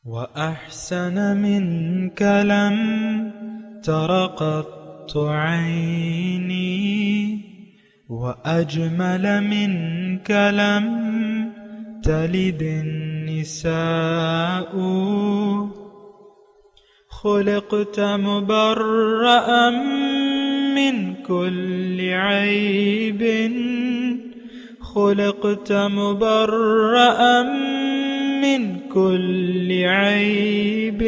وأحسن منك لم تر قط عيني وأجمل منك لم تلد النساء خلقت مبرأ من كل عيب خلقت مبرأ من كل عيب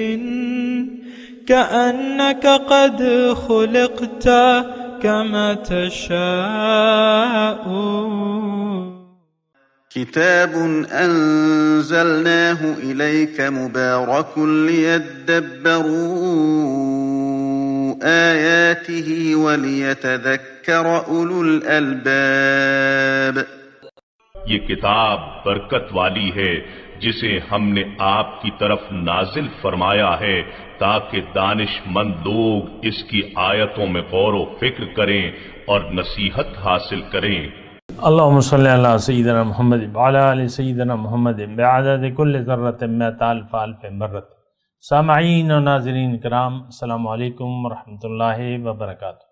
كأنك قد خلقت كما تشاء. كتاب أنزلناه إليك مبارك ليدبروا آياته وليتذكر أولو الألباب. یہ کتاب برکت والی ہے جسے ہم نے آپ کی طرف نازل فرمایا ہے تاکہ دانش مند لوگ اس کی آیتوں میں غور و فکر کریں اور نصیحت حاصل کریں. اللہم صلی علی سیدنا محمد وعلی آل سیدنا محمد بعدد کل ذرۃ مئۃ الف الف مرۃ. سامعین و ناظرین کرام، السلام علیکم ورحمۃ اللہ وبرکاتہ.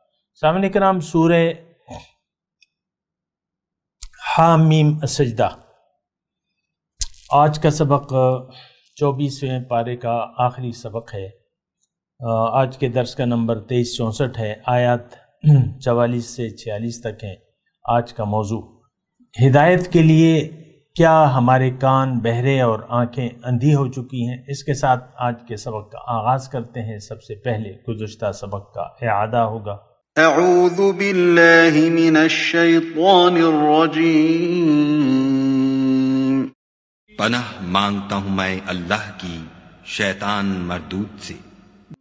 سامعین کرام، سورہ حامیم السجدہ، آج کا سبق 24ویں پارے کا آخری سبق ہے. آج کے درس کا نمبر 2364 ہے. آیات 44 سے 46 تک ہیں. آج کا موضوع ہدایت کے لیے کیا ہمارے کان بہرے اور آنکھیں اندھی ہو چکی ہیں. اس کے ساتھ آج کے سبق کا آغاز کرتے ہیں. سب سے پہلے گزشتہ سبق کا اعادہ ہوگا. اعوذ باللہ من الشیطان الرجیم. پناہ مانگتا ہوں میں اللہ کی شیطان مردود سے.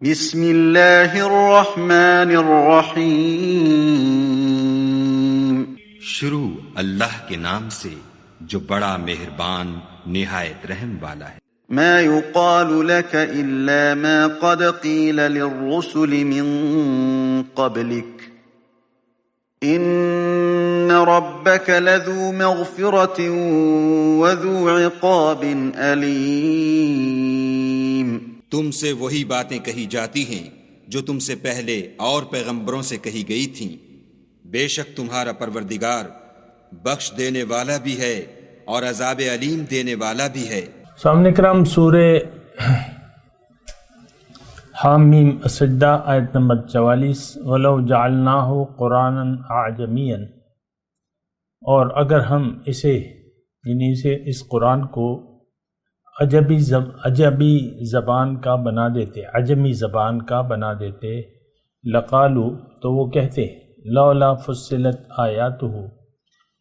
بسم اللہ الرحمن الرحیم. شروع اللہ کے نام سے جو بڑا مہربان نہایت رحم والا ہے. ما يقال لك إلا ما قد قيل للرسل من قبلك إن ربك لذو مغفرة وذو عقاب أليم. تم سے وہی باتیں کہی جاتی ہیں جو تم سے پہلے اور پیغمبروں سے کہی گئی تھیں. بے شک تمہارا پروردگار بخش دینے والا بھی ہے اور عذاب علیم دینے والا بھی ہے. سامنے کرام، سورہ حامیم السجدہ آیت نمبر 44. وَلَوْ جَعَلْنَاهُ قُرْآنًا أَعْجَمِيًّا، اور اگر ہم اس قرآن کو عجمی زبان کا بنا دیتے لقالو، تو وہ کہتے لولا فصلت آیاتہ،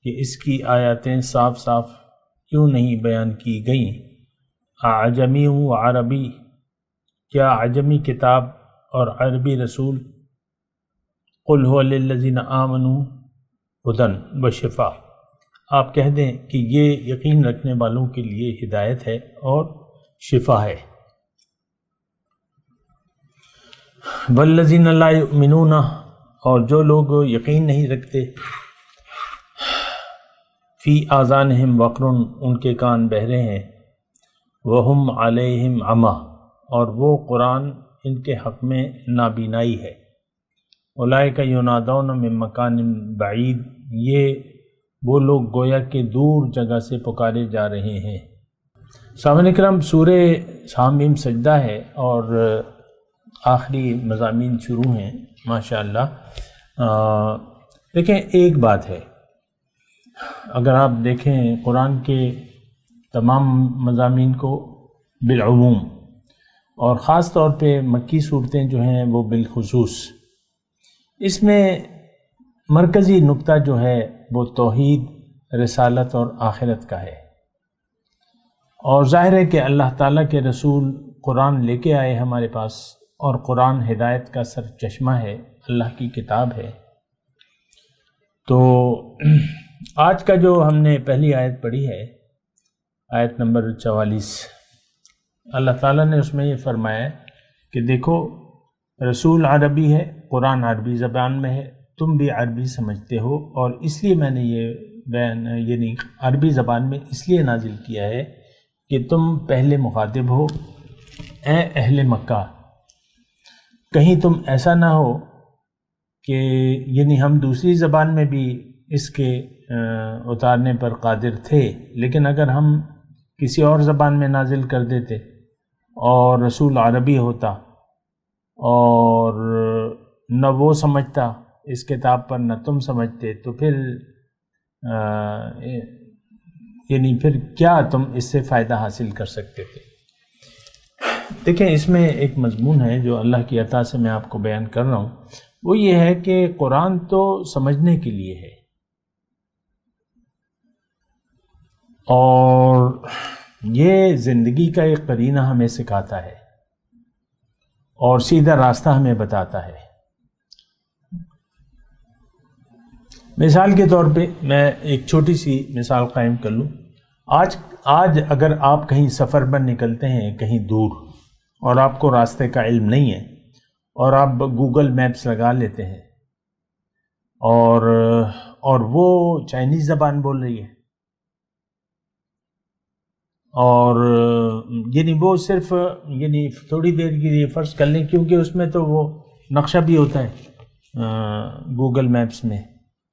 کہ اس کی آیاتیں صاف صاف کیوں نہیں بیان کی گئیں. اعجمی و عربی، کیا عجمی کتاب اور عربی رسول. قل هو للذین آمنوا ہدی وشفاء، آپ کہہ دیں کہ یہ یقین رکھنے والوں کے لیے ہدایت ہے اور شفا ہے. والذین لا یؤمنون، اور جو لوگ یقین نہیں رکھتے. فی آذانہم وقر، ان کے کان بہرے ہیں. وہم علیہم عمی، اور وہ قرآن ان کے حق میں نابینائی ہے. اولئک ینادون من مکان بعید، یہ وہ لوگ گویا کہ دور جگہ سے پکارے جا رہے ہیں. سامعین کرام، سورہ حامیم سجدہ ہے اور آخری مضامین شروع ہیں ماشاءاللہ. دیکھیں، ایک بات ہے، اگر آپ دیکھیں قرآن کے تمام مضامین کو بالعموم، اور خاص طور پہ مکی صورتیں جو ہیں وہ بالخصوص، اس میں مرکزی نقطہ جو ہے وہ توحید، رسالت اور آخرت کا ہے. اور ظاہر ہے کہ اللہ تعالیٰ کے رسول قرآن لے کے آئے ہمارے پاس، اور قرآن ہدایت کا سر چشمہ ہے، اللہ کی کتاب ہے. تو آج کا جو ہم نے پہلی آیت پڑھی ہے، آیت نمبر 44، اللہ تعالیٰ نے اس میں یہ فرمایا کہ دیکھو، رسول عربی ہے، قرآن عربی زبان میں ہے، تم بھی عربی سمجھتے ہو، اور اس لیے میں نے یہ بیان یعنی عربی زبان میں اس لیے نازل کیا ہے کہ تم پہلے مخاطب ہو اے اہل مکہ، کہیں تم ایسا نہ ہو کہ یعنی ہم دوسری زبان میں بھی اس کے اتارنے پر قادر تھے، لیکن اگر ہم کسی اور زبان میں نازل کر دیتے اور رسول عربی ہوتا اور نہ وہ سمجھتا اس کتاب پر نہ تم سمجھتے، تو پھر یعنی پھر کیا تم اس سے فائدہ حاصل کر سکتے تھے؟ دیکھیں، اس میں ایک مضمون ہے جو اللہ کی عطا سے میں آپ کو بیان کر رہا ہوں، وہ یہ ہے کہ قرآن تو سمجھنے کے لیے ہے، اور یہ زندگی کا ایک قرینہ ہمیں سکھاتا ہے اور سیدھا راستہ ہمیں بتاتا ہے۔ مثال کے طور پہ میں ایک چھوٹی سی مثال قائم کر لوں۔ آج اگر آپ کہیں سفر پر نکلتے ہیں کہیں دور اور آپ کو راستے کا علم نہیں ہے اور آپ گوگل میپس لگا لیتے ہیں اور وہ چائنیز زبان بول رہی ہے اور یعنی وہ صرف یعنی تھوڑی دیر کے لیے فرض کر لیں، کیونکہ اس میں تو وہ نقشہ بھی ہوتا ہے، گوگل میپس میں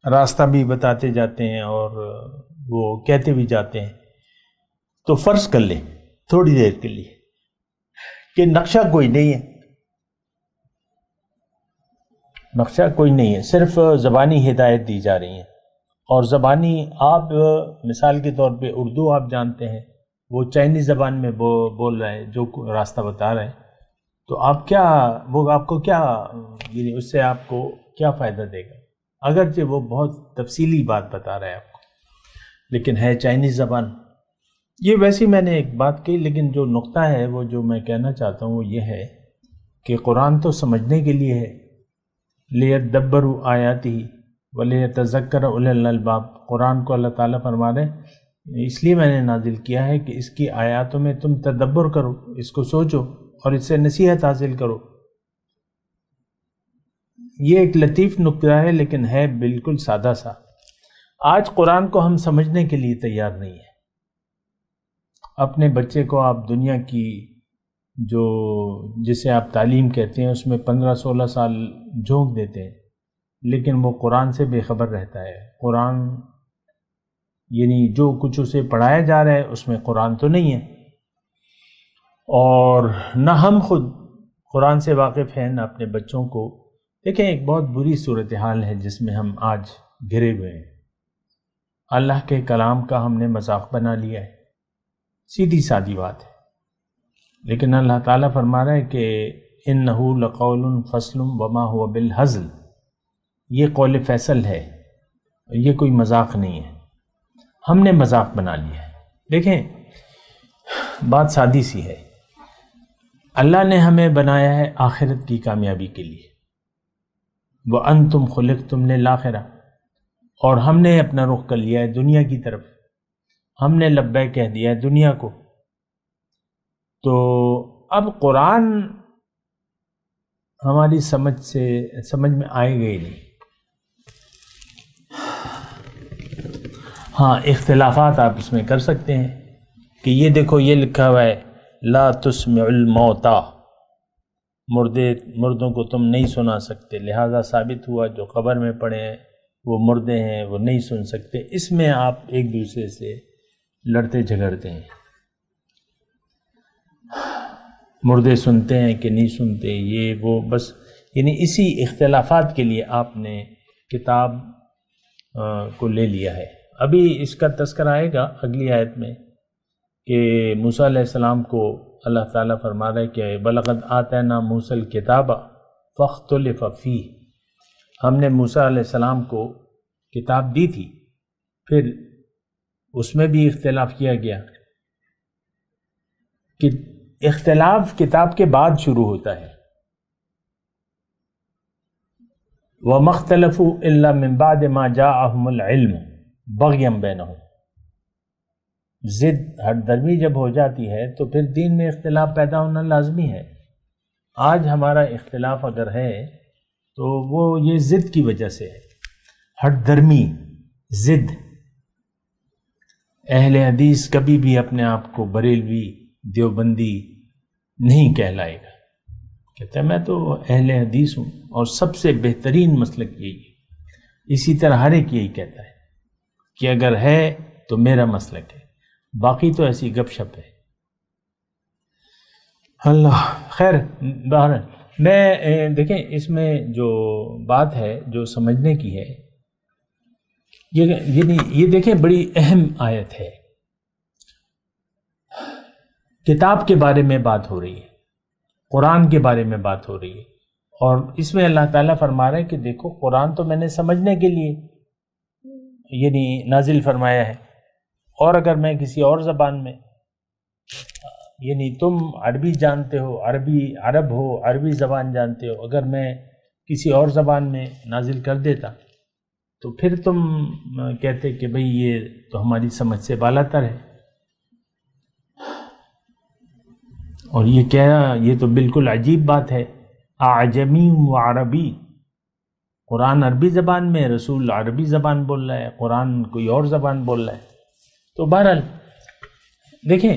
راستہ بھی بتاتے جاتے ہیں اور وہ کہتے بھی جاتے ہیں، تو فرض کر لیں تھوڑی دیر کے لیے کہ نقشہ کوئی نہیں ہے، نقشہ کوئی نہیں ہے، صرف زبانی ہدایت دی جا رہی ہیں، اور زبانی آپ مثال کے طور پہ اردو آپ جانتے ہیں، وہ چائنیز زبان میں بول رہا ہے جو راستہ بتا رہا ہے، تو آپ کیا وہ آپ کو کیا یعنی اس سے آپ کو کیا فائدہ دے گا؟ اگرچہ وہ بہت تفصیلی بات بتا رہا ہے آپ کو، لیکن ہے چائنیز زبان۔ یہ ویسی میں نے ایک بات کہی، لیکن جو نقطہ ہے وہ جو میں کہنا چاہتا ہوں وہ یہ ہے کہ قرآن تو سمجھنے کے لیے ہے، لِيَدَّبَّرُوا آیَاتِهِ وَلِيَتَذَكَّرَ أُولُو الْأَلْبَابِ۔ قرآن کو اللہ تعالیٰ فرما رہے ہیں اس لیے میں نے نازل کیا ہے کہ اس کی آیاتوں میں تم تدبر کرو، اس کو سوچو اور اس سے نصیحت حاصل کرو۔ یہ ایک لطیف نکتہ ہے لیکن ہے بالکل سادہ سا۔ آج قرآن کو ہم سمجھنے کے لیے تیار نہیں ہیں۔ اپنے بچے کو آپ دنیا کی جسے آپ تعلیم کہتے ہیں اس میں 15-16 سال جھونک دیتے ہیں، لیکن وہ قرآن سے بے خبر رہتا ہے۔ قرآن یعنی جو کچھ اسے پڑھایا جا رہا ہے اس میں قرآن تو نہیں ہے، اور نہ ہم خود قرآن سے واقف ہیں نہ اپنے بچوں کو۔ دیکھیں، ایک بہت بری صورتحال ہے جس میں ہم آج گھرے ہوئے ہیں۔ اللہ کے کلام کا ہم نے مذاق بنا لیا ہے، سیدھی سادی بات ہے، لیکن اللہ تعالیٰ فرما رہا ہے کہ إِنَّهُ لَقَوْلٌ فَصْلٌ وَمَا هُوَ بِالْهَزْلِ، یہ قول فیصل ہے، یہ کوئی مذاق نہیں ہے، ہم نے مذاق بنا لیا ہے۔ دیکھیں، بات سادی سی ہے، اللہ نے ہمیں بنایا ہے آخرت کی کامیابی کے لیے، وَأَنْتُمْ خُلِقْتُمْ لِلْآخِرَةِ، اور ہم نے اپنا رخ کر لیا ہے دنیا کی طرف، ہم نے لبیک کہہ دیا ہے دنیا کو۔ تو اب قرآن ہماری سمجھ میں آئے گا ہی نہیں۔ ہاں، اختلافات آپ اس میں کر سکتے ہیں کہ یہ دیکھو یہ لکھا ہوا ہے لا تسمع الموتى، مردوں کو تم نہیں سنا سکتے، لہذا ثابت ہوا جو قبر میں پڑے ہیں وہ مردے ہیں، وہ نہیں سن سکتے۔ اس میں آپ ایک دوسرے سے لڑتے جھگڑتے ہیں، مردے سنتے ہیں کہ نہیں سنتے، یہ وہ، بس یعنی اسی اختلافات کے لیے آپ نے کتاب کو لے لیا ہے۔ ابھی اس کا تذکرہ آئے گا اگلی آیت میں کہ موسیٰ علیہ السلام کو اللہ تعالیٰ فرما رہا ہے کہ بَلَقَدْ آتَيْنَا مُوسَى الْكِتَابَ فَاخْتُلِفَ فِيهِ، ہم نے موسیٰ علیہ السلام کو کتاب دی تھی، پھر اس میں بھی اختلاف کیا گیا۔ کہ اختلاف کتاب کے بعد شروع ہوتا ہے، وَمَا اخْتَلَفُوا إِلَّا مِن بَعْدِ مَا جَاءَهُمُ الْعِلْمُ بَغْيًا بَيْنَهُمْ۔ ضد ہٹ درمی جب ہو جاتی ہے تو پھر دین میں اختلاف پیدا ہونا لازمی ہے۔ آج ہمارا اختلاف اگر ہے تو وہ یہ ضد کی وجہ سے ہے، ہٹ درمی، ضد۔ اہل حدیث کبھی بھی اپنے آپ کو بریلوی، دیوبندی نہیں کہلائے گا. کہتا ہے میں تو اہل حدیث ہوں اور سب سے بہترین مسلک یہی ہے. اسی طرح ہر ایک یہی کہتا ہے کہ اگر ہے تو میرا مسلک ہے، باقی تو ایسی گپ شپ ہے. اللہ خیر. بہرحال میں دیکھیں اس میں جو بات ہے جو سمجھنے کی ہے یہ دیکھیں بڑی اہم آیت ہے. کتاب کے بارے میں بات ہو رہی ہے، قرآن کے بارے میں بات ہو رہی ہے، اور اس میں اللہ تعالیٰ فرما رہا ہے کہ دیکھو قرآن تو میں نے سمجھنے کے لیے یعنی نازل فرمایا ہے، اور اگر میں کسی اور زبان میں یعنی تم عربی جانتے ہو، عرب ہو، عربی زبان جانتے ہو، اگر میں کسی اور زبان میں نازل کر دیتا تو پھر تم کہتے کہ بھئی یہ تو ہماری سمجھ سے بالا تر ہے. اور یہ کیا، یہ تو بالکل عجیب بات ہے. اعجمی و عربی، قرآن عربی زبان میں، رسول عربی زبان بول رہا ہے، قرآن کوئی اور زبان بول رہا ہے. تو بہرحال دیکھیں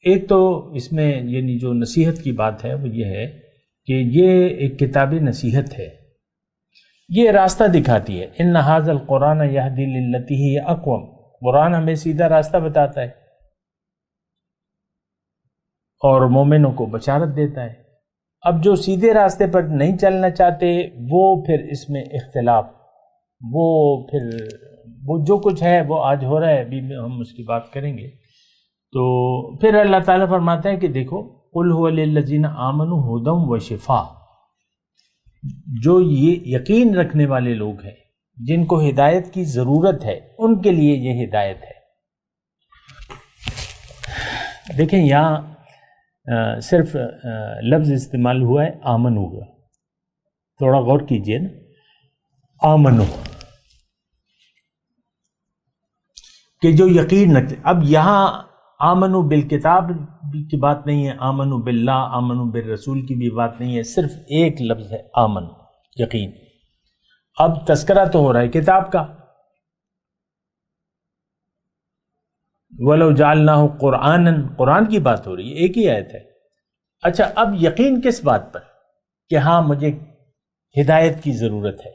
ایک تو اس میں یعنی جو نصیحت کی بات ہے وہ یہ ہے کہ یہ ایک کتاب نصیحت ہے، یہ راستہ دکھاتی ہے. ان ھذا القرآن یہدی للتی ہی اقوم، قرآن ہمیں سیدھا راستہ بتاتا ہے اور مومنوں کو بشارت دیتا ہے. اب جو سیدھے راستے پر نہیں چلنا چاہتے وہ پھر اس میں اختلاف، وہ جو کچھ ہے وہ آج ہو رہا ہے، ابھی ہم اس کی بات کریں گے. تو پھر اللہ تعالیٰ فرماتا ہے کہ دیکھو قل هو للذین آمنوا ھدی و شفاء، جو یہ یقین رکھنے والے لوگ ہیں جن کو ہدایت کی ضرورت ہے ان کے لیے یہ ہدایت ہے. دیکھیں یہاں صرف لفظ استعمال ہوا ہے آمنو کا، تھوڑا غور کیجئے نا. آمنو کہ جو یقین رکھتے، اب یہاں آمنو بالکتاب کی بات نہیں ہے، آمنو باللہ، آمنو بالرسول کی بھی بات نہیں ہے، صرف ایک لفظ ہے آمن، یقین. اب تذکرہ تو ہو رہا ہے کتاب کا، وَلَوْ جَعَلْنَاهُ قُرْآنًا، قرآن کی بات ہو رہی ہے، ایک ہی آیت ہے. اچھا اب یقین کس بات پر؟ کہ ہاں مجھے ہدایت کی ضرورت ہے،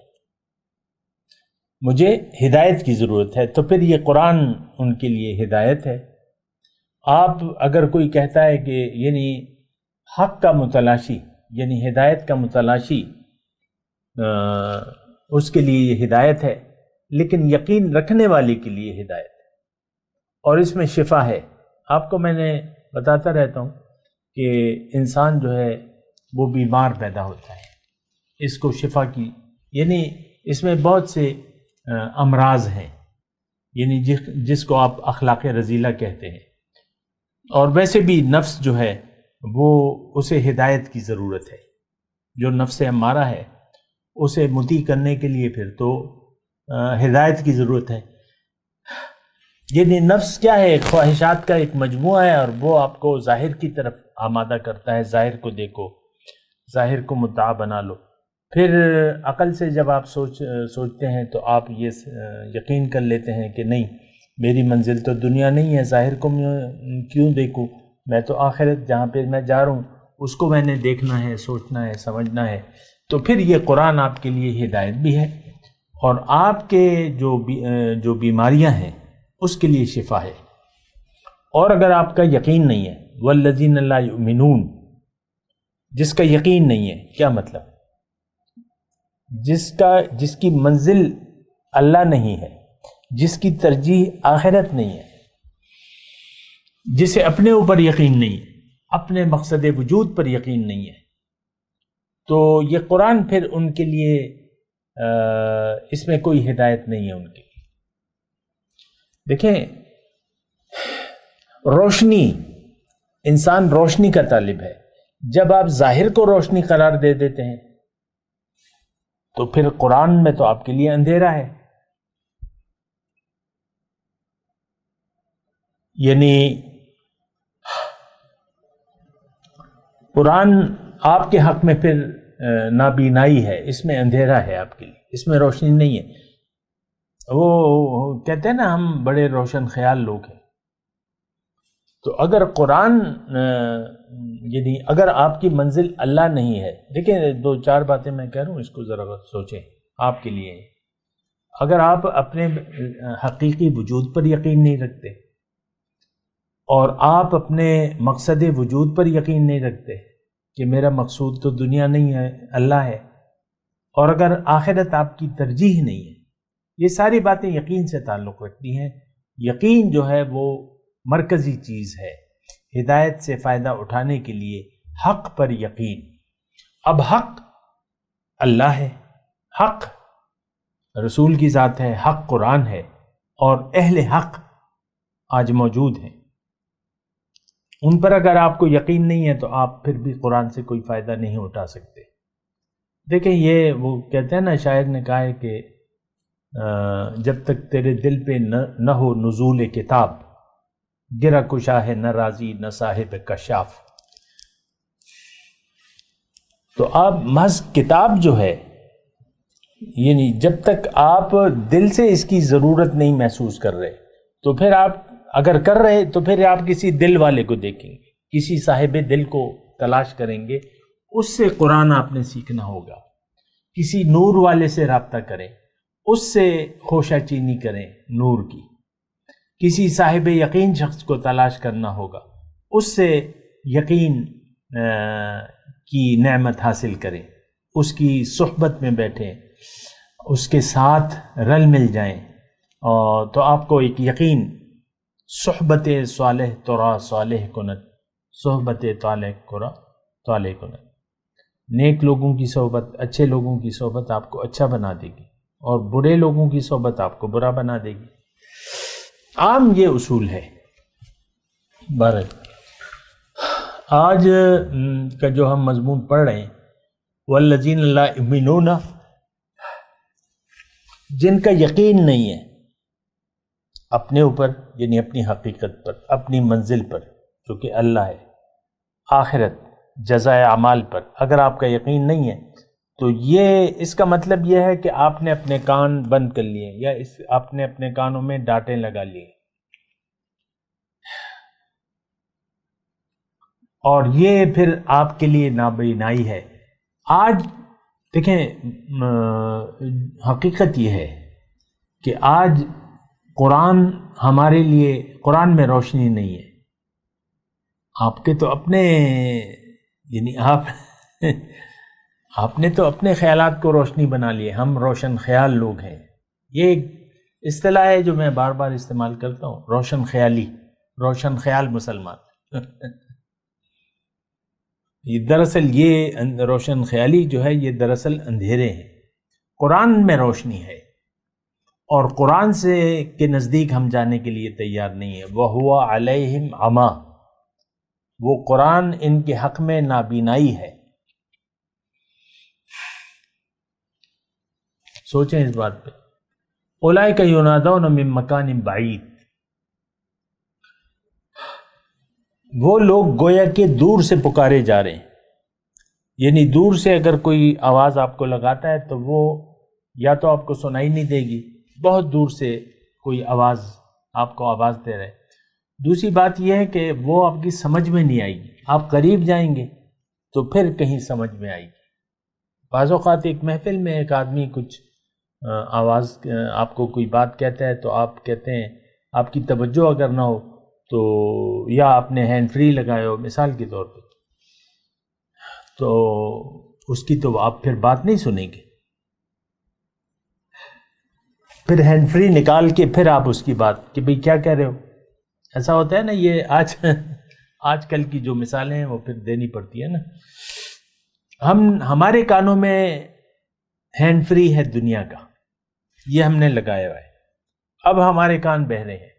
مجھے ہدایت کی ضرورت ہے، تو پھر یہ قرآن ان کے لیے ہدایت ہے. آپ اگر کوئی کہتا ہے کہ یعنی حق کا متلاشی یعنی ہدایت کا متلاشی اس کے لیے یہ ہدایت ہے، لیکن یقین رکھنے والے کے لیے ہدایت ہے اور اس میں شفا ہے. آپ کو میں نے بتاتا رہتا ہوں کہ انسان جو ہے وہ بیمار پیدا ہوتا ہے، اس کو شفا کی یعنی اس میں بہت سے امراض ہیں، یعنی جس کو آپ اخلاق رذیلہ کہتے ہیں. اور ویسے بھی نفس جو ہے وہ اسے ہدایت کی ضرورت ہے، جو نفس امارہ ہے اسے مطیع کرنے کے لیے پھر تو ہدایت کی ضرورت ہے. یعنی نفس کیا ہے؟ خواہشات کا ایک مجموعہ ہے اور وہ آپ کو ظاہر کی طرف آمادہ کرتا ہے. ظاہر کو دیکھو، ظاہر کو مدعا بنا لو. پھر عقل سے جب آپ سوچتے ہیں تو آپ یہ یقین کر لیتے ہیں کہ نہیں، میری منزل تو دنیا نہیں ہے، ظاہر کو کیوں دیکھوں، میں تو آخرت جہاں پہ میں جا رہا ہوں اس کو میں نے دیکھنا ہے، سوچنا ہے، سمجھنا ہے. تو پھر یہ قرآن آپ کے لیے ہدایت بھی ہے اور آپ کے جو بیماریاں ہیں اس کے لیے شفا ہے. اور اگر آپ کا یقین نہیں ہے، والذین لا یؤمنون، جس کا یقین نہیں ہے، کیا مطلب؟ جس کی منزل اللہ نہیں ہے، جس کی ترجیح آخرت نہیں ہے، جسے اپنے اوپر یقین نہیں ہے، اپنے مقصد وجود پر یقین نہیں ہے، تو یہ قرآن پھر ان کے لیے اس میں کوئی ہدایت نہیں ہے ان کے لیے. دیکھیں روشنی، انسان روشنی کا طالب ہے. جب آپ ظاہر کو روشنی قرار دے دیتے ہیں تو پھر قرآن میں تو آپ کے لیے اندھیرا ہے. یعنی قرآن آپ کے حق میں پھر نابینائی ہے، اس میں اندھیرا ہے آپ کے لیے، اس میں روشنی نہیں ہے. وہ کہتے ہیں نا ہم بڑے روشن خیال لوگ ہیں. تو اگر قرآن یعنی اگر آپ کی منزل اللہ نہیں ہے، دیکھیں 2-4 باتیں میں کہہ رہا ہوں، اس کو ذرا سوچیں آپ کے لیے. اگر آپ اپنے حقیقی وجود پر یقین نہیں رکھتے اور آپ اپنے مقصد وجود پر یقین نہیں رکھتے کہ میرا مقصود تو دنیا نہیں ہے، اللہ ہے، اور اگر آخرت آپ کی ترجیح نہیں ہے، یہ ساری باتیں یقین سے تعلق رکھتی ہیں. یقین جو ہے وہ مرکزی چیز ہے ہدایت سے فائدہ اٹھانے کے لیے. حق پر یقین. اب حق اللہ ہے، حق رسول کی ذات ہے، حق قرآن ہے، اور اہل حق آج موجود ہیں. ان پر اگر آپ کو یقین نہیں ہے تو آپ پھر بھی قرآن سے کوئی فائدہ نہیں اٹھا سکتے. دیکھیں یہ وہ کہتے ہیں نا، شاعر نے کہا ہے کہ جب تک تیرے دل پہ نہ ہو نزول کتاب، گرا کشا ہے نہ راضی نہ صاحب کشاف. تو آپ محض کتاب جو ہے، یعنی جب تک آپ دل سے اس کی ضرورت نہیں محسوس کر رہے، تو پھر آپ اگر کر رہے تو پھر آپ کسی دل والے کو دیکھیں گے، کسی صاحب دل کو تلاش کریں گے، اس سے قرآن آپ نے سیکھنا ہوگا. کسی نور والے سے رابطہ کریں، اس سے خوشہ چینی کریں نور کی. کسی صاحب یقین شخص کو تلاش کرنا ہوگا، اس سے یقین کی نعمت حاصل کریں، اس کی صحبت میں بیٹھیں، اس کے ساتھ رل مل جائیں، اور تو آپ کو ایک یقین. صحبت صالح ترا صالح کنت، صحبت طالح کرا طالح کنت. نیک لوگوں کی صحبت، اچھے لوگوں کی صحبت آپ کو اچھا بنا دے گی، اور برے لوگوں کی صحبت آپ کو برا بنا دے گی. عام یہ اصول ہے. آج کا جو ہم مضمون پڑھ رہے ہیں، والذین لا یؤمنون، جن کا یقین نہیں ہے اپنے اوپر، یعنی اپنی حقیقت پر، اپنی منزل پر جو کہ اللہ ہے، آخرت، جزائے اعمال پر اگر آپ کا یقین نہیں ہے، تو یہ اس کا مطلب یہ ہے کہ آپ نے اپنے کان بند کر لیے، یا آپ نے اپنے کانوں میں ڈانٹیں لگا لیے. اور یہ پھر آپ کے لیے نابینائی ہے. آج دیکھیں حقیقت یہ ہے کہ آج قرآن ہمارے لیے، قرآن میں روشنی نہیں ہے. آپ کے تو اپنے، یعنی آپ نے تو اپنے خیالات کو روشنی بنا لیے. ہم روشن خیال لوگ ہیں. یہ ایک اصطلاح ہے جو میں بار بار استعمال کرتا ہوں، روشن خیالی، روشن خیال مسلمان. دراصل یہ روشن خیالی جو ہے، یہ دراصل اندھیرے ہیں. قرآن میں روشنی ہے، اور قرآن سے کے نزدیک ہم جانے کے لیے تیار نہیں ہے. وَهُوَ عَلَيْهِمْ عَمَى، وہ قرآن ان کے حق میں نابینائی ہے. سوچیں اس بات پہ. اولئک ینادون من مکان بعید، وہ لوگ گویا کہ دور سے پکارے جا رہے ہیں. یعنی دور سے اگر کوئی آواز آپ کو لگاتا ہے تو وہ یا تو آپ کو سنائی نہیں دے گی، بہت دور سے کوئی آواز آپ کو آواز دے رہے. دوسری بات یہ ہے کہ وہ آپ کی سمجھ میں نہیں آئے گی. آپ قریب جائیں گے تو پھر کہیں سمجھ میں آئے گی. بعض اوقات ایک محفل میں ایک آدمی کچھ آواز، آپ کو کوئی بات کہتا ہے تو آپ کہتے ہیں، آپ کی توجہ اگر نہ ہو تو، یا آپ نے ہینڈ فری لگائے ہو مثال کے طور پہ، تو اس کی تو آپ پھر بات نہیں سنیں گے. پھر ہینڈ فری نکال کے پھر آپ اس کی بات کہ بھئی کیا کہہ رہے ہو. ایسا ہوتا ہے نا. یہ آج کل کی جو مثالیں ہیں وہ پھر دینی پڑتی ہے نا. ہمارے کانوں میں ہینڈ فری ہے دنیا کا، یہ ہم نے لگایا ہوا ہے. اب ہمارے کان بہہ رہے ہیں.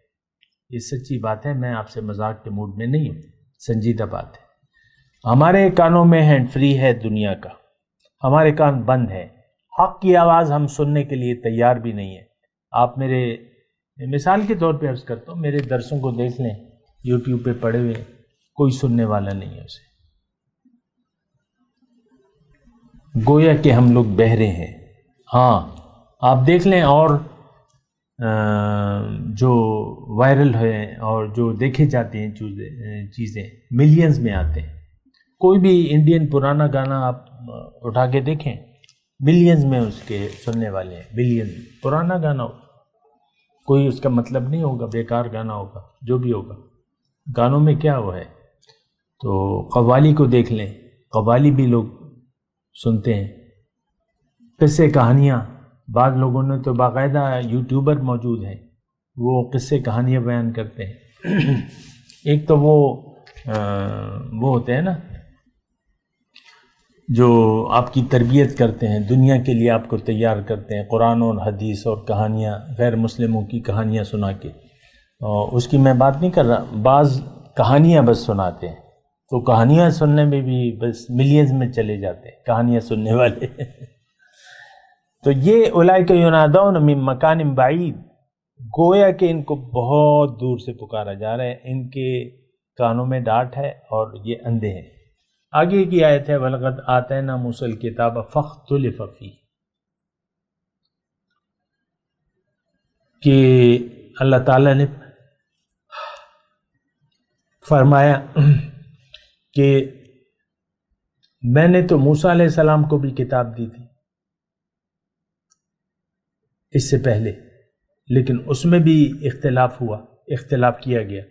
یہ سچی بات ہے، میں آپ سے مذاق کے موڈ میں نہیں ہوں، سنجیدہ بات ہے. ہمارے کانوں میں ہینڈ فری ہے دنیا کا، ہمارے کان بند ہیں. حق کی آواز ہم سننے کے لیے تیار بھی نہیں ہے. آپ میرے مثال کے طور پہ عرض کرتا ہوں، میرے درسوں کو دیکھ لیں، یوٹیوب پہ پڑے ہوئے، کوئی سننے والا نہیں ہے اسے. گویا کہ ہم لوگ بہرے ہیں. ہاں آپ دیکھ لیں، اور جو وائرل ہیں اور جو دیکھے جاتے ہیں چیزیں ملینز میں آتے ہیں. کوئی بھی انڈین پرانا گانا آپ اٹھا کے دیکھیں، ملینز میں اس کے سننے والے ہیں، بلین. پرانا گانا ہو، کوئی اس کا مطلب نہیں ہوگا، بیکار گانا ہوگا، جو بھی ہوگا. گانوں میں کیا وہ ہے. تو قوالی کو دیکھ لیں، قوالی بھی لوگ سنتے ہیں. قصے کہانیاں، بعض لوگوں نے تو باقاعدہ یوٹیوبر موجود ہیں، وہ قصے کہانیاں بیان کرتے ہیں. ایک تو وہ ہوتے ہیں نا جو آپ کی تربیت کرتے ہیں، دنیا کے لیے آپ کو تیار کرتے ہیں، قرآن اور حدیث اور کہانیاں، غیر مسلموں کی کہانیاں سنا کے. اس کی میں بات نہیں کر رہا، بعض کہانیاں بس سناتے ہیں، تو کہانیاں سننے میں بھی بس ملینز میں چلے جاتے ہیں کہانیاں سننے والے. تو یہ اولئک ینادون من مکان بعید، گویا کہ ان کو بہت دور سے پکارا جا رہا ہے، ان کے کانوں میں ڈانٹ ہے اور یہ اندھے ہیں. آگے کی آیت ہے وَلَقَدْ آتَيْنَا مُوسَى الْكِتَابَ فَاخْتُلِفَ فِيهِ، کہ اللہ تعالیٰ نے فرمایا کہ میں نے تو موسیٰ علیہ السلام کو بھی کتاب دی تھی اس سے پہلے، لیکن اس میں بھی اختلاف ہوا، اختلاف کیا گیا.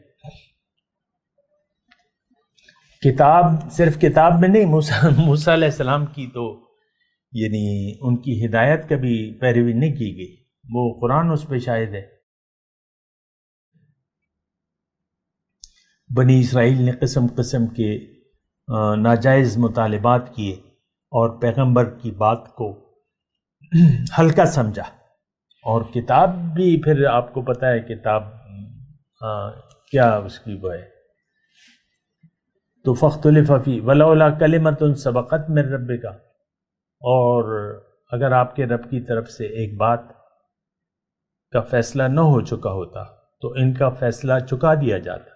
کتاب صرف کتاب میں نہیں، موسیٰ علیہ السلام کی تو یعنی ان کی ہدایت کا بھی پیروی نہیں کی گئی، وہ قرآن اس پہ شاہد ہے. بنی اسرائیل نے قسم قسم کے ناجائز مطالبات کیے اور پیغمبر کی بات کو ہلکا سمجھا. اور کتاب بھی پھر آپ کو پتہ ہے کتاب کیا اس کی وہ ہے. تو فاختلف فیہ ولولا کلمۃ سبقت من ربک، اور اگر آپ کے رب کی طرف سے ایک بات کا فیصلہ نہ ہو چکا ہوتا تو ان کا فیصلہ چکا دیا جاتا.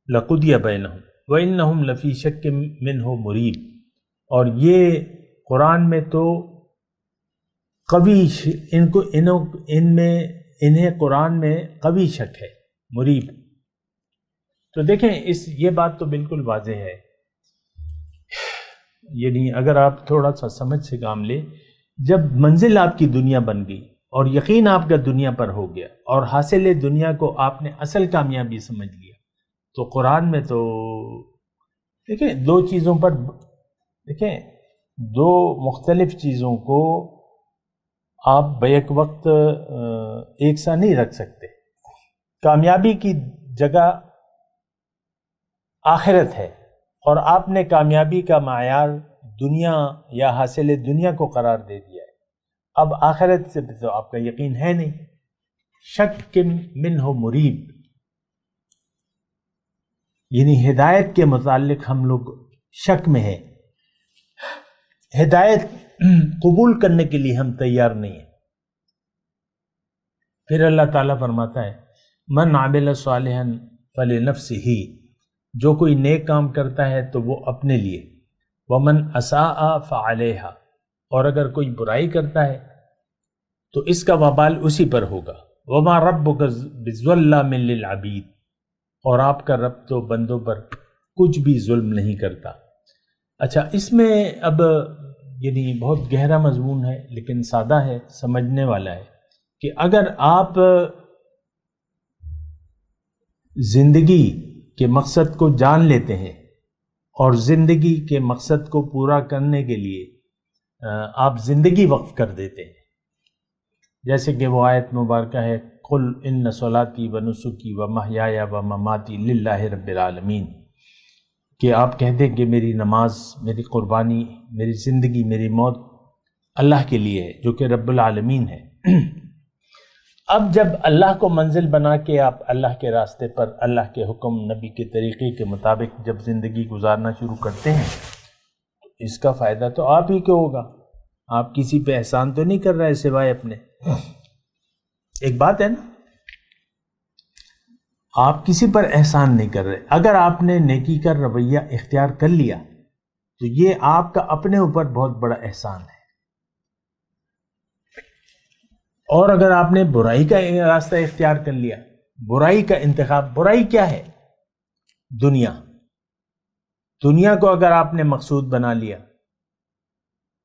لقضی بینہم وانہم لفی شک منہ مریب، اور یہ قرآن میں تو قوی انہیں قرآن میں قوی شک ہے، مریب. تو دیکھیں یہ بات تو بالکل واضح ہے. یعنی اگر آپ تھوڑا سا سمجھ سے کام لیں، جب منزل آپ کی دنیا بن گئی اور یقین آپ کا دنیا پر ہو گیا اور حاصل دنیا کو آپ نے اصل کامیابی سمجھ لیا، تو قرآن میں تو دیکھیں دو چیزوں پر، دیکھیں دو مختلف چیزوں کو آپ بیک وقت ایک سا نہیں رکھ سکتے. کامیابی کی جگہ آخرت ہے اور آپ نے کامیابی کا معیار دنیا یا حاصل دنیا کو قرار دے دیا ہے. اب آخرت سے تو آپ کا یقین ہے نہیں. شک منہ مریب، یعنی ہدایت کے متعلق ہم لوگ شک میں ہیں، ہدایت قبول کرنے کے لیے ہم تیار نہیں ہیں. پھر اللہ تعالیٰ فرماتا ہے من عمل صالحا فلنفسہ، جو کوئی نیک کام کرتا ہے تو وہ اپنے لیے، ومن اساء فعلیہا، اور اگر کوئی برائی کرتا ہے تو اس کا وبال اسی پر ہوگا. وما ربک بظلام للعبید، اور آپ کا رب تو بندوں پر کچھ بھی ظلم نہیں کرتا. اچھا، اس میں اب یعنی بہت گہرا مضمون ہے لیکن سادہ ہے، سمجھنے والا ہے کہ اگر آپ زندگی کے مقصد کو جان لیتے ہیں اور زندگی کے مقصد کو پورا کرنے کے لیے آپ زندگی وقف کر دیتے ہیں، جیسے کہ وہ آیت مبارکہ ہے قل ان صلاتی و نسکی و محیایا و مماتی للہ رب العالمین، کہ آپ کہہ دیں کہ میری نماز، میری قربانی، میری زندگی، میری موت اللہ کے لیے ہے جو کہ رب العالمین ہے. اب جب اللہ کو منزل بنا کے آپ اللہ کے راستے پر، اللہ کے حکم، نبی کے طریقے کے مطابق جب زندگی گزارنا شروع کرتے ہیں تو اس کا فائدہ تو آپ ہی کو ہوگا. آپ کسی پہ احسان تو نہیں کر رہے سوائے اپنے. ایک بات ہے نا، آپ کسی پر احسان نہیں کر رہے. اگر آپ نے نیکی کا رویہ اختیار کر لیا تو یہ آپ کا اپنے اوپر بہت بڑا احسان ہے. اور اگر آپ نے برائی کا راستہ اختیار کر لیا، برائی کا انتخاب، برائی کیا ہے؟ دنیا کو اگر آپ نے مقصود بنا لیا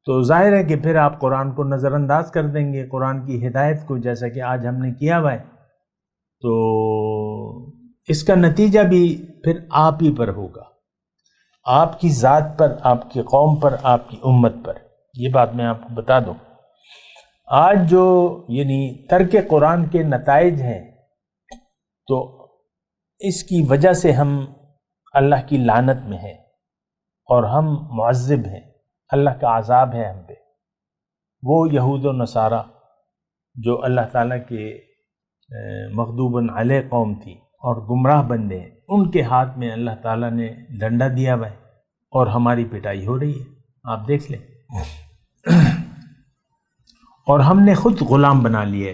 تو ظاہر ہے کہ پھر آپ قرآن کو نظر انداز کر دیں گے، قرآن کی ہدایت کو، جیسا کہ آج ہم نے کیا ہوا ہے۔ تو اس کا نتیجہ بھی پھر آپ ہی پر ہوگا، آپ کی ذات پر، آپ کی قوم پر، آپ کی امت پر۔ یہ بات میں آپ کو بتا دوں، آج جو یعنی ترک قرآن کے نتائج ہیں، تو اس کی وجہ سے ہم اللہ کی لعنت میں ہیں اور ہم معذب ہیں، اللہ کا عذاب ہے ہم پہ۔ وہ یہود و نصارہ جو اللہ تعالیٰ کے مغضوب علیہ قوم تھی اور گمراہ بندے ہیں، ان کے ہاتھ میں اللہ تعالیٰ نے ڈنڈا دیا ہوا ہے اور ہماری پٹائی ہو رہی ہے، آپ دیکھ لیں۔ اور ہم نے خود غلام بنا لیے۔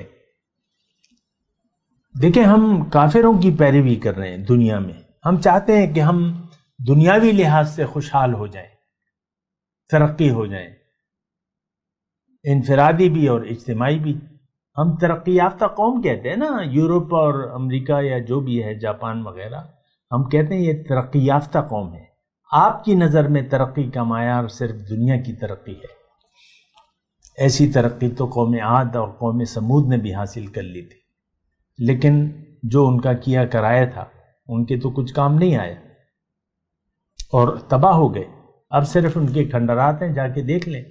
دیکھیں، ہم کافروں کی پیروی کر رہے ہیں دنیا میں، ہم چاہتے ہیں کہ ہم دنیاوی لحاظ سے خوشحال ہو جائیں، ترقی ہو جائیں، انفرادی بھی اور اجتماعی بھی۔ ہم ترقی یافتہ قوم کہتے ہیں نا، یورپ اور امریکہ یا جو بھی ہے، جاپان وغیرہ، ہم کہتے ہیں یہ ترقی یافتہ قوم ہے۔ آپ کی نظر میں ترقی کا معیار صرف دنیا کی ترقی ہے۔ ایسی ترقی تو قوم عاد اور قوم سمود نے بھی حاصل کر لی تھی، لیکن جو ان کا کیا کرایا تھا ان کے تو کچھ کام نہیں آیا اور تباہ ہو گئے۔ اب صرف ان کے کھنڈرات ہیں، جا کے دیکھ لیں۔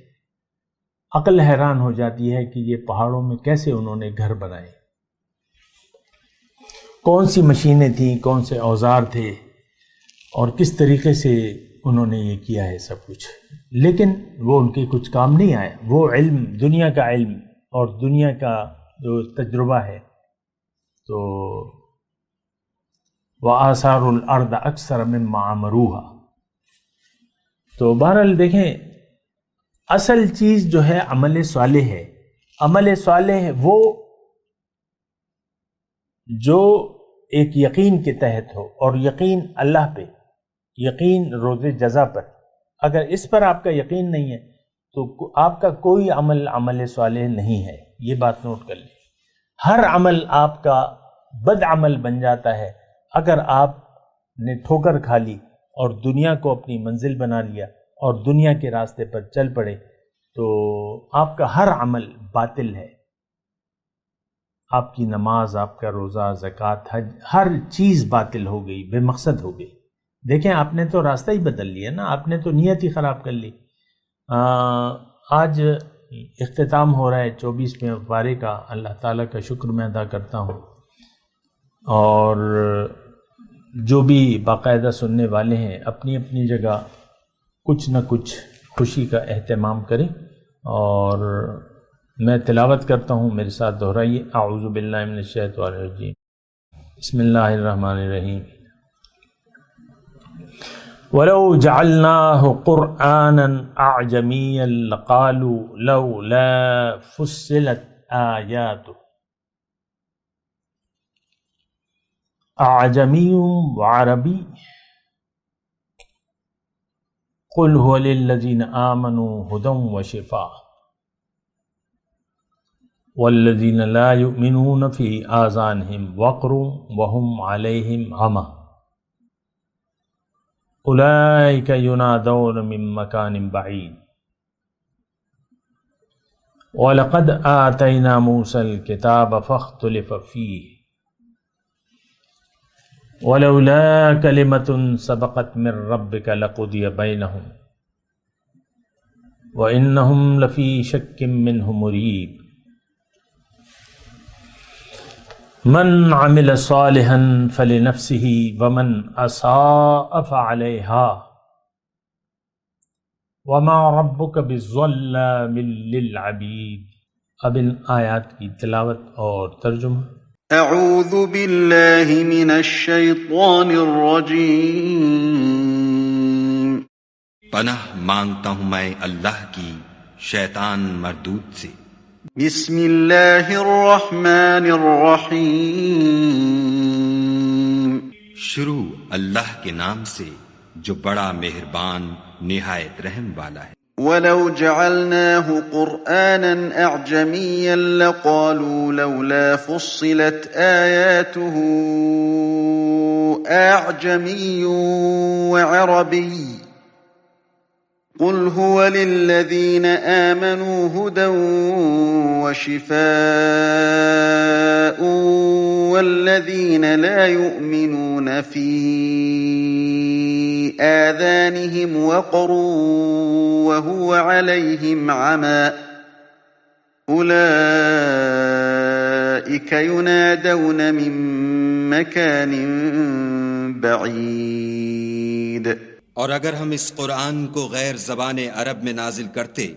عقل حیران ہو جاتی ہے کہ یہ پہاڑوں میں کیسے انہوں نے گھر بنائے، کون سی مشینیں تھیں، کون سے اوزار تھے، اور کس طریقے سے انہوں نے یہ کیا ہے سب کچھ، لیکن وہ ان کے کچھ کام نہیں آیا۔ وہ علم، دنیا کا علم اور دنیا کا جو تجربہ ہے، تو وَآثَارُ الْأَرْضَ أَكْثَرَ مِمَّا عَمَرُوهَا۔ تو بہرحال دیکھیں، اصل چیز جو ہے عمل صالح ہے۔ عمل صالح وہ جو ایک یقین کے تحت ہو، اور یقین اللہ پہ، یقین روز جزا پر۔ اگر اس پر آپ کا یقین نہیں ہے تو آپ کا کوئی عمل صالح نہیں ہے، یہ بات نوٹ کر لیں۔ ہر عمل آپ کا بد عمل بن جاتا ہے اگر آپ نے ٹھوکر کھا لی اور دنیا کو اپنی منزل بنا لیا اور دنیا کے راستے پر چل پڑے، تو آپ کا ہر عمل باطل ہے۔ آپ کی نماز، آپ کا روزہ، زکوٰۃ، حج، ہر چیز باطل ہو گئی، بے مقصد ہو گئی۔ دیکھیں، آپ نے تو راستہ ہی بدل لیا نا، آپ نے تو نیت ہی خراب کر لی۔ آج اختتام ہو رہا ہے 24ویں پارے کا، اللہ تعالیٰ کا شکر میں ادا کرتا ہوں، اور جو بھی باقاعدہ سننے والے ہیں اپنی اپنی جگہ کچھ نہ کچھ خوشی کا اہتمام کریں، اور میں تلاوت کرتا ہوں، میرے ساتھ دہرائیے۔ اعوذ باللہ من الشیطان الرجیم، بسم اللہ الرحمن الرحیم۔ وَلَوْ جَعَلْنَاهُ قُرْآنًا أَعْجَمِيًّا لَقَالُوا لَوْلَا فُصِّلَتْ آيَاتُهُ أَعْجَمِيٌّ وَعَرَبِيٌّ قُلْ هُوَ لِلَّذِينَ آمَنُوا هُدًى وَشِفَاءٌ وَالَّذِينَ لَا يُؤْمِنُونَ فِي آذَانِهِمْ وَقْرٌ وَهُمْ عَلَيْهِمْ عَمًى أولئك ينادون من مكان بعيد ولقد آتينا موسى الكتاب فاختلف فيه ولولا كلمة سبقت من ربك لقضي بينهم وإنهم لفي شك منه مريب من عمل صالحا فلنفسه ومن اساء فعليها وما ربك بالظلام للعبيد۔ اب ان آیات کی تلاوت اور ترجمہ۔ اعوذ باللہ من الشیطان الرجیم۔ پناہ مانگتا ہوں میں اللہ کی شیطان مردود سے۔ بسم اللہ الرحمن الرحیم۔ شروع اللہ کے نام سے جو بڑا مہربان نہایت رحم والا ہے۔ وَلَوْ جَعَلْنَاهُ قُرْآنًا أَعْجَمِيًّا لَقَالُوا لَوْلَا فُصِّلَتْ آيَاتُهُ أَعْجَمِيٌّ وَعَرَبِيٌّ قُلْ هُوَ لِلَّذِينَ آمَنُوا هُدًى وَشِفَاءٌ وَالَّذِينَ لَا يُؤْمِنُونَ فِي آذَانِهِمْ وَقْرٌ وَهُوَ عَلَيْهِمْ عَمًى أُولَئِكَ يُنَادَوْنَ مِن مَّكَانٍ بَعِيدٍ۔ اور اگر ہم اس قرآن کو غیر زبان عرب میں نازل کرتے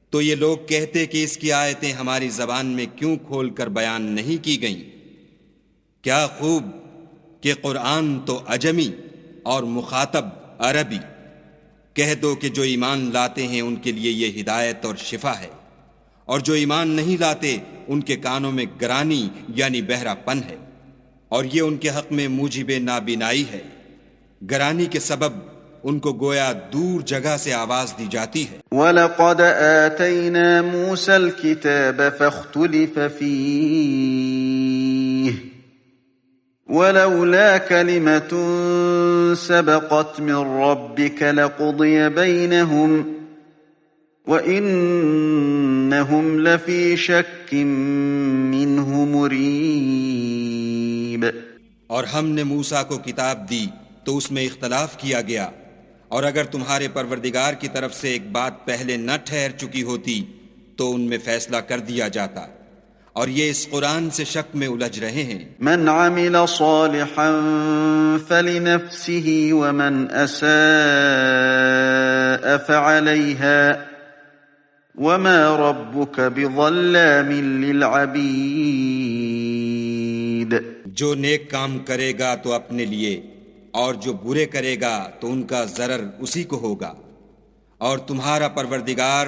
تو یہ لوگ کہتے کہ اس کی آیتیں ہماری زبان میں کیوں کھول کر بیان نہیں کی گئیں؟ کیا خوب کہ قرآن تو عجمی اور مخاطب عربی۔ کہہ دو کہ جو ایمان لاتے ہیں ان کے لیے یہ ہدایت اور شفا ہے، اور جو ایمان نہیں لاتے ان کے کانوں میں گرانی یعنی بہرا پن ہے، اور یہ ان کے حق میں موجب نابینائی ہے۔ گرانی کے سبب ان کو گویا دور جگہ سے آواز دی جاتی ہے۔ وَلَقَدْ آتَيْنَا مُوسَى الْكِتَابَ فَاخْتُلِفَ فِيهِ وَلَوْلَا كَلِمَةٌ سَبَقَتْ مِنْ رَبِّكَ لَقُضِيَ بَيْنَهُمْ وَإِنَّهُمْ لَفِي شَكٍّ مِّنْهُ مُرِيبٍ۔ اور ہم نے موسیٰ کو کتاب دی تو اس میں اختلاف کیا گیا، اور اگر تمہارے پروردگار کی طرف سے ایک بات پہلے نہ ٹھہر چکی ہوتی تو ان میں فیصلہ کر دیا جاتا، اور یہ اس قرآن سے شک میں الجھ رہے ہیں۔ من عمل صالحا فلنفسه ومن اساء فعليها وما ربك بظلام للعبید۔ جو نیک کام کرے گا تو اپنے لیے، اور جو برے کرے گا تو ان کا ضرر اسی کو ہوگا، اور تمہارا پروردگار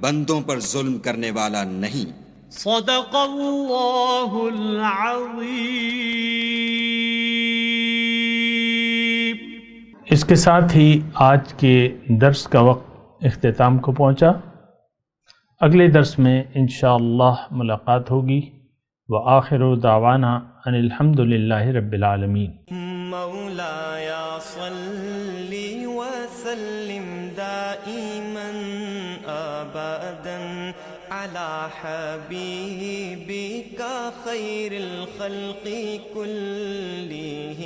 بندوں پر ظلم کرنے والا نہیں۔ صدق اللہ العظیم۔ اس کے ساتھ ہی آج کے درس کا وقت اختتام کو پہنچا۔ اگلے درس میں انشاءاللہ ملاقات ہوگی۔ وآخر دعوانا ان الحمد للہ رب العالمین۔ مولاي صل وسلم دائما ابدا على حبيبك خير الخلق كلهم۔